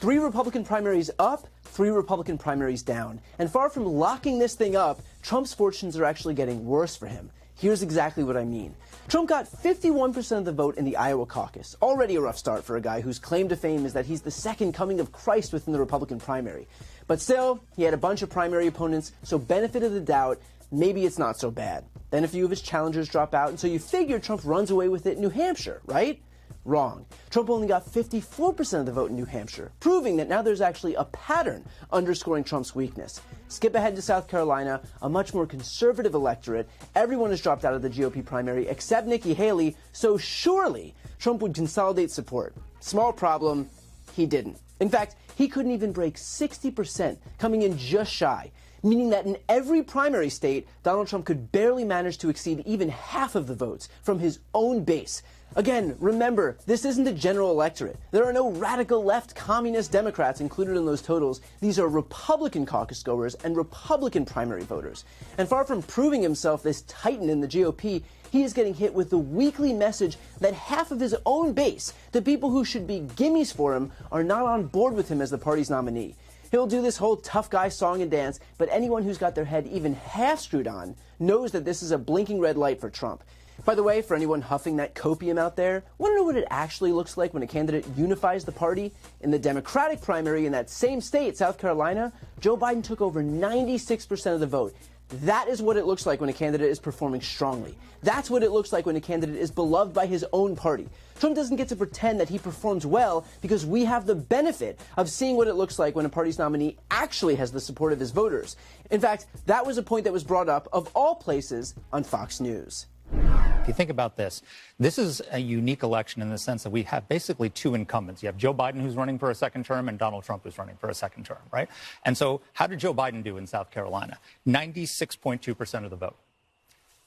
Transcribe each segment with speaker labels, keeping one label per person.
Speaker 1: 3 Republican primaries up, 3 Republican primaries down. And far from locking this thing up, Trump's fortunes are actually getting worse for him. Here's exactly what I mean. Trump got 51% of the vote in the Iowa caucus. Already a rough start for a guy whose claim to fame is that he's the second coming of Christ within the Republican primary. But still, he had a bunch of primary opponents, so benefit of the doubt, maybe it's not so bad. Then a few of his challengers drop out, and so you figure Trump runs away with it in New Hampshire, right? Wrong. Trump only got 54% of the vote in New Hampshire, proving that now there's actually a pattern underscoring Trump's weakness. Skip ahead to South Carolina, a much more conservative electorate. Everyone has dropped out of the GOP primary except Nikki Haley, so surely Trump would consolidate support. Small problem, he didn't. In fact, he couldn't even break 60%, coming in just shy, meaning that in every primary state, Donald Trump could barely manage to exceed even half of the votes from his own base. Again, remember, this isn't a general electorate. There are no radical left communist Democrats included in those totals. These are Republican caucus goers and Republican primary voters. And far from proving himself this titan in the GOP, he is getting hit with the weekly message that half of his own base, the people who should be gimmies for him, are not on board with him as the party's nominee. He'll do this whole tough guy song and dance, but anyone who's got their head even half screwed on knows that this is a blinking red light for Trump. By the way, for anyone huffing that copium out there, want to know what it actually looks like when a candidate unifies the party? In the Democratic primary in that same state, South Carolina, Joe Biden took over 96% of the vote. That is what it looks like when a candidate is performing strongly. That's what it looks like when a candidate is beloved by his own party. Trump doesn't get to pretend that he performs well because we have the benefit of seeing what it looks like when a party's nominee actually has the support of his voters. In fact, that was a point that was brought up, of all places, on Fox News.
Speaker 2: If you think about this, this is a unique election in the sense that we have basically 2 incumbents. You have Joe Biden, who's running for a second term, and Donald Trump, who's running for a second term, right? And so how did Joe Biden do in South Carolina? 96.2% of the vote.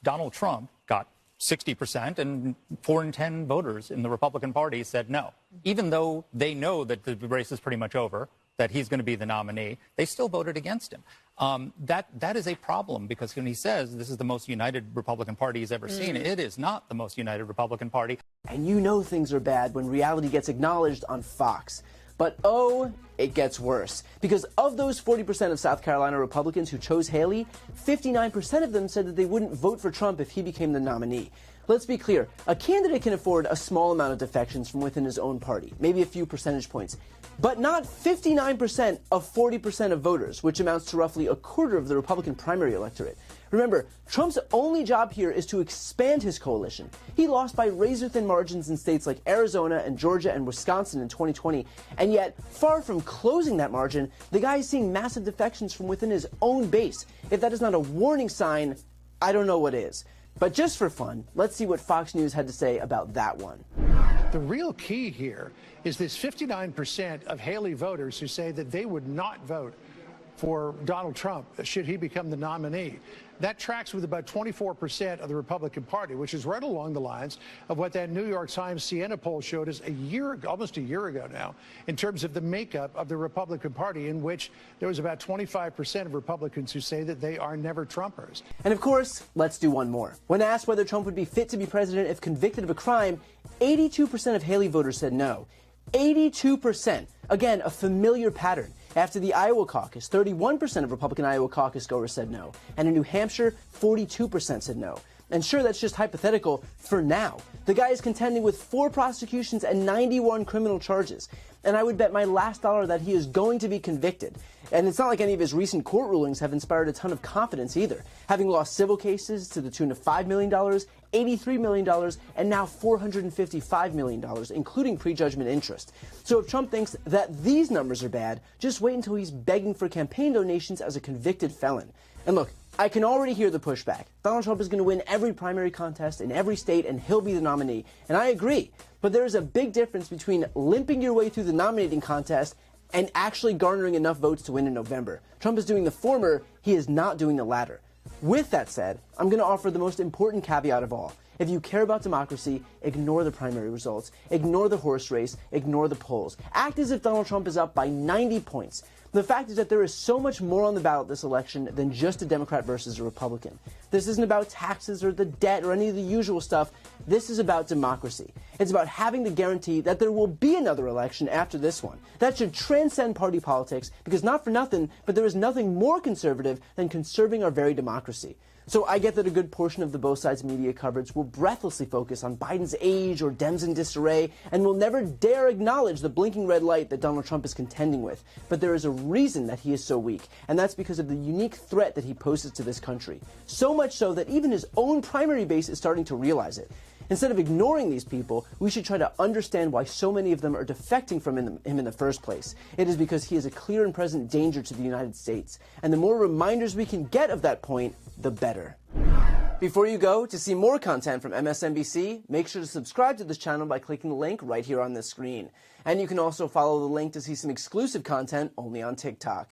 Speaker 2: Donald Trump got 60%, and 4 in 10 voters in the Republican Party said no. Even though they know that the race is pretty much over, that he's going to be the nominee, they still voted against him. That is a problem, because when he says this is the most united Republican Party he's ever seen, it is not the most united Republican Party.
Speaker 1: And you know things are bad when reality gets acknowledged on Fox. But oh, it gets worse. Because of those 40% of South Carolina Republicans who chose Haley, 59% of them said that they wouldn't vote for Trump if he became the nominee. Let's be clear, a candidate can afford a small amount of defections from within his own party, maybe a few percentage points, but not 59% of 40% of voters, which amounts to roughly a quarter of the Republican primary electorate. Remember, Trump's only job here is to expand his coalition. He lost by razor-thin margins in states like Arizona and Georgia and Wisconsin in 2020, and yet, far from closing that margin, the guy is seeing massive defections from within his own base. If that is not a warning sign, I don't know what is. But just for fun, let's see what Fox News had to say about that one.
Speaker 3: The real key here is this 59% of Haley voters who say that they would not vote for Donald Trump should he become the nominee. That tracks with about 24% of the Republican Party, which is right along the lines of what that New York Times Siena poll showed us almost a year ago now, in terms of the makeup of the Republican Party, in which there was about 25% of Republicans who say that they are never Trumpers.
Speaker 1: And of course, let's do one more. When asked whether Trump would be fit to be president if convicted of a crime, 82% of Haley voters said no. 82%. Again, a familiar pattern. After the Iowa caucus, 31% of Republican Iowa caucus goers said no. And in New Hampshire, 42% said no. And sure, that's just hypothetical for now. The guy is contending with 4 prosecutions and 91 criminal charges. And I would bet my last dollar that he is going to be convicted. And it's not like any of his recent court rulings have inspired a ton of confidence either, having lost civil cases to the tune of $5 million, $83 million, and now $455 million, including prejudgment interest. So if Trump thinks that these numbers are bad, just wait until he's begging for campaign donations as a convicted felon. And look, I can already hear the pushback. Donald Trump is going to win every primary contest in every state, and he'll be the nominee. And I agree. But there is a big difference between limping your way through the nominating contest and actually garnering enough votes to win in November. Trump is doing the former, he is not doing the latter. With that said, I'm going to offer the most important caveat of all. If you care about democracy, ignore the primary results, ignore the horse race, ignore the polls. Act as if Donald Trump is up by 90 points. The fact is that there is so much more on the ballot this election than just a Democrat versus a Republican. This isn't about taxes or the debt or any of the usual stuff. This is about democracy. It's about having the guarantee that there will be another election after this one. That should transcend party politics, because not for nothing, but there is nothing more conservative than conserving our very democracy. So I get that a good portion of the both sides media coverage will breathlessly focus on Biden's age or Dems in disarray and will never dare acknowledge the blinking red light that Donald Trump is contending with. But there is a reason that he is so weak, and that's because of the unique threat that he poses to this country. So much so that even his own primary base is starting to realize it. Instead of ignoring these people, we should try to understand why so many of them are defecting from him in the first place. It is because he is a clear and present danger to the United States. And the more reminders we can get of that point, the better. Before you go, to see more content from MSNBC, make sure to subscribe to this channel by clicking the link right here on this screen. And you can also follow the link to see some exclusive content only on TikTok.